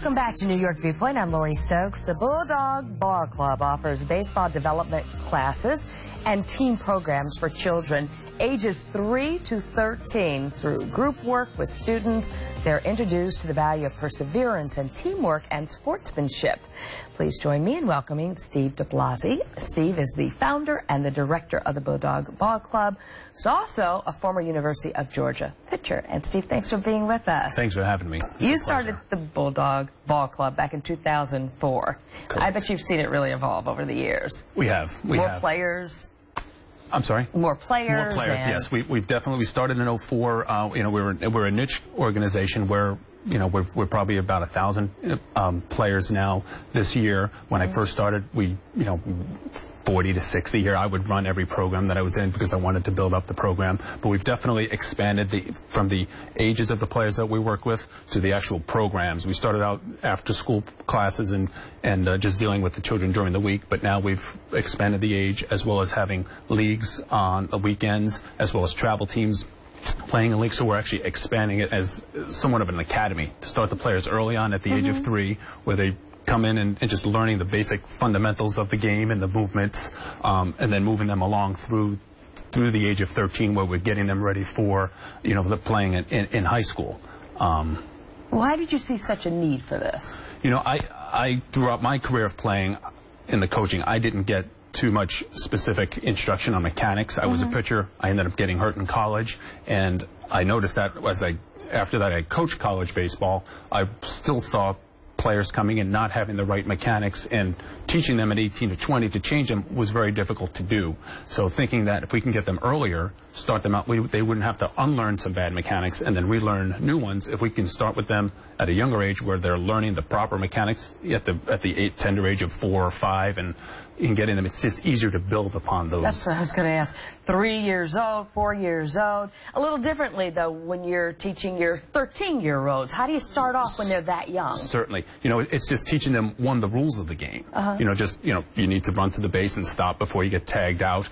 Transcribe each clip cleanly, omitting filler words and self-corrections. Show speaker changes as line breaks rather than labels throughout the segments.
Welcome back to New York Viewpoint. I'm Lori Stokes. The Bulldog Ball Club offers baseball development classes and team programs for children ages 3 to 13. Through group work with students, they're introduced to the value of perseverance and teamwork and sportsmanship. Please join me in welcoming Steve DeBlasi. Steve is the founder and the director of the Bulldog Ball Club. He's also a former University of Georgia pitcher. And Steve, thanks for being with us.
Thanks for having me.
You started the Bulldog Ball Club back in 2004.
Correct.
I bet you've seen it really evolve over the years.
We have.
More players.
I'm sorry?
More players.
More players, yes. We started in 04. We're a niche organization where, we're probably about 1,000 players now this year. When I first started, 40 to 60 here. I would run every program that I was in because I wanted to build up the program. But we've definitely expanded from the ages of the players that we work with to the actual programs. We started out after school classes and just dealing with the children during the week, but now we've expanded the age as well as having leagues on the weekends as well as travel teams playing in leagues. So we're actually expanding it as somewhat of an academy to start the players early on at the age of 3, where they come in and just learning the basic fundamentals of the game and the movements, and then moving them along through the age of 13, where we're getting them ready for, the playing in high school.
Why did you see such a need for this?
I throughout my career of playing in the coaching, I didn't get too much specific instruction on mechanics. I was a pitcher. I ended up getting hurt in college, and I noticed that after that I coached college baseball, I still saw players coming in not having the right mechanics, and teaching them at 18 to 20 to change them was very difficult to do. So thinking that if we can get them earlier, start them out, they wouldn't have to unlearn some bad mechanics and then relearn new ones. If we can start with them at a younger age where they're learning the proper mechanics at the tender age of 4 or 5 and getting them, it's just easier to build upon those. That's
what I was going to ask. 3 years old, 4 years old. A little differently, though, when you're teaching your 13-year-olds. How do you start off when they're that young?
Certainly. It's just teaching them, one, the rules of the game. You need to run to the base and stop before you get tagged out.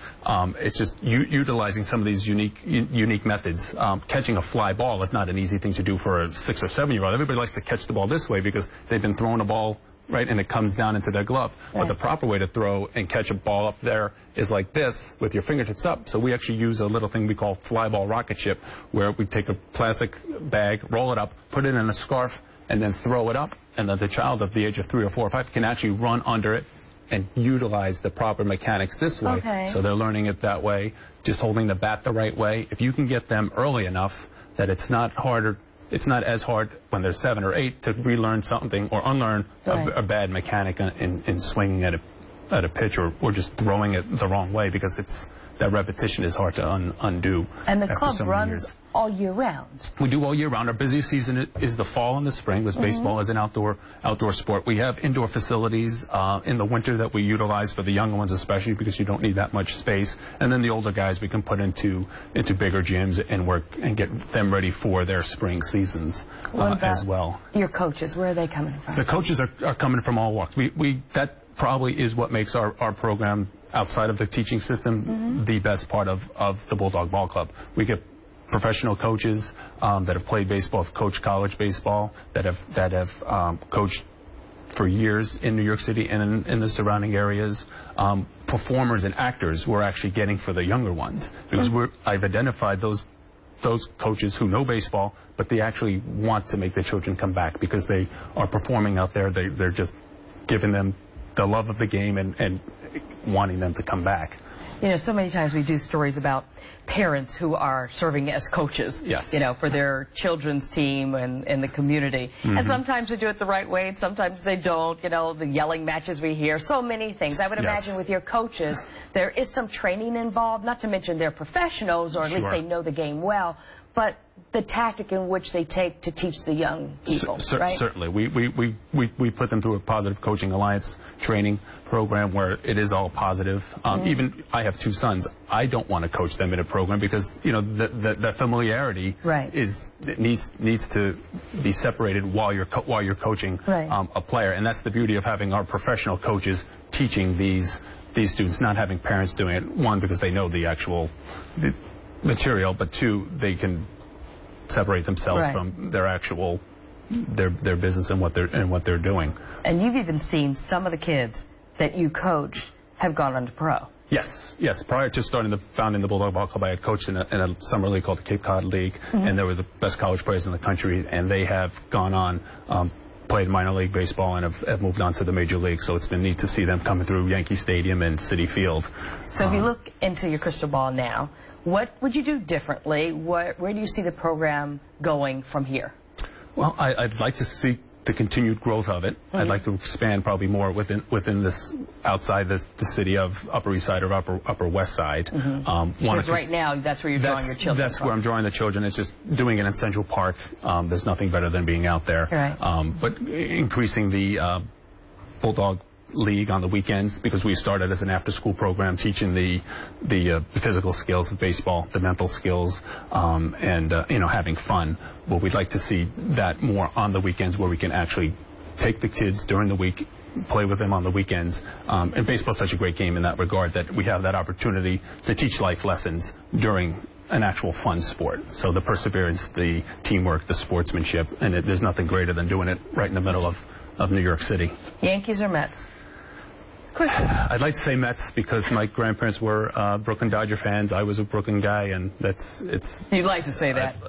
It's just utilizing some of these unique methods. Catching a fly ball is not an easy thing to do for a 6 or 7-year-old. Everybody likes to catch the ball this way because they've been throwing a ball right, and it comes down into their glove. Right. But the proper way to throw and catch a ball up there is like this, with your fingertips up. So we actually use a little thing we call fly ball rocket ship, where we take a plastic bag, roll it up, put it in a scarf, and then throw it up. And then the child at the age of 3 or 4 or 5 can actually run under it and utilize the proper mechanics this way.
Okay.
So they're learning it that way, just holding the bat the right way. If you can get them early enough that it's not as hard when they're 7 or 8 to relearn something or unlearn a bad mechanic in swinging at a pitch or just throwing it the wrong way, because that repetition is hard to undo.
And the club runs all year round.
We do all year round. Our busiest season is the fall and the spring, because baseball is an outdoor sport. We have indoor facilities in the winter that we utilize for the younger ones, especially because you don't need that much space. And then the older guys we can put into bigger gyms and work and get them ready for their spring seasons as well.
Your coaches, where are they coming from?
The coaches are coming from all walks. That probably is what makes our program, outside of the teaching system, the best part of the Bulldog Ball Club. We get professional coaches that have played baseball, have coached college baseball, that have coached for years in New York City and in the surrounding areas. Performers and actors we're actually getting for the younger ones, because I've identified those coaches who know baseball, but they actually want to make their children come back because they are performing out there. They're just giving them the love of the game and wanting them to come back.
So many times we do stories about parents who are serving as coaches,
yes,
for their children's team and in the community. And sometimes they do it the right way, and sometimes they don't. The yelling matches we hear, so many things. I would imagine with your coaches, there is some training involved, not to mention they're professionals, or at least they know the game well, but the tactic in which they take to teach the young people, right?
Certainly. We put them through a Positive Coaching Alliance training program where it is all positive. Even I have 2 sons. I don't want to coach them in a program because, the familiarity needs to be separated while you're coaching a player. And that's the beauty of having our professional coaches teaching these students, not having parents doing it. 1, because they know the actual material, but 2, they can separate themselves from their actual their business and what they're doing.
And you've even seen some of the kids that you coached have gone on to pro.
Yes. Prior to founding the Bulldog Ball Club, I had coached in a summer league called the Cape Cod League, and they were the best college players in the country, and they have gone on, played minor league baseball, and have moved on to the major league. So it's been neat to see them coming through Yankee Stadium and Citi Field.
So if you look into your crystal ball now, what would you do differently? Where do you see the program going from here?
Well, I'd like to see the continued growth of it. I'd like to expand probably more within this, outside the city of Upper East Side or Upper West Side.
Because right now, that's where you're drawing your children
That's
from.
where I'm drawing the children. It's just doing it in Central Park. There's nothing better than being out there.
Right.
But increasing the Bulldog League on the weekends, because we started as an after-school program teaching the physical skills of baseball, the mental skills, and having fun. Well, we'd like to see that more on the weekends, where we can actually take the kids during the week, play with them on the weekends. And baseball is such a great game in that regard that we have that opportunity to teach life lessons during an actual fun sport. So the perseverance, the teamwork, the sportsmanship, and there's nothing greater than doing it right in the middle of New York City.
Yankees or Mets? Quick.
I'd like to say Mets, because my grandparents were Brooklyn Dodger fans. I was a Brooklyn guy, and it's...
You'd like to say that.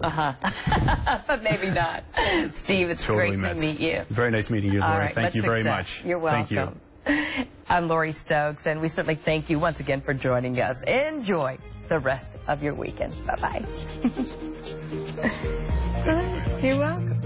But maybe not. Steve, it's
totally
great
Mets.
to meet you.
Very nice meeting you, Lori.
All right,
thank you very much.
You're welcome.
Thank you.
I'm Lori Stokes, and we certainly thank you once again for joining us. Enjoy the rest of your weekend. Bye-bye. You're welcome.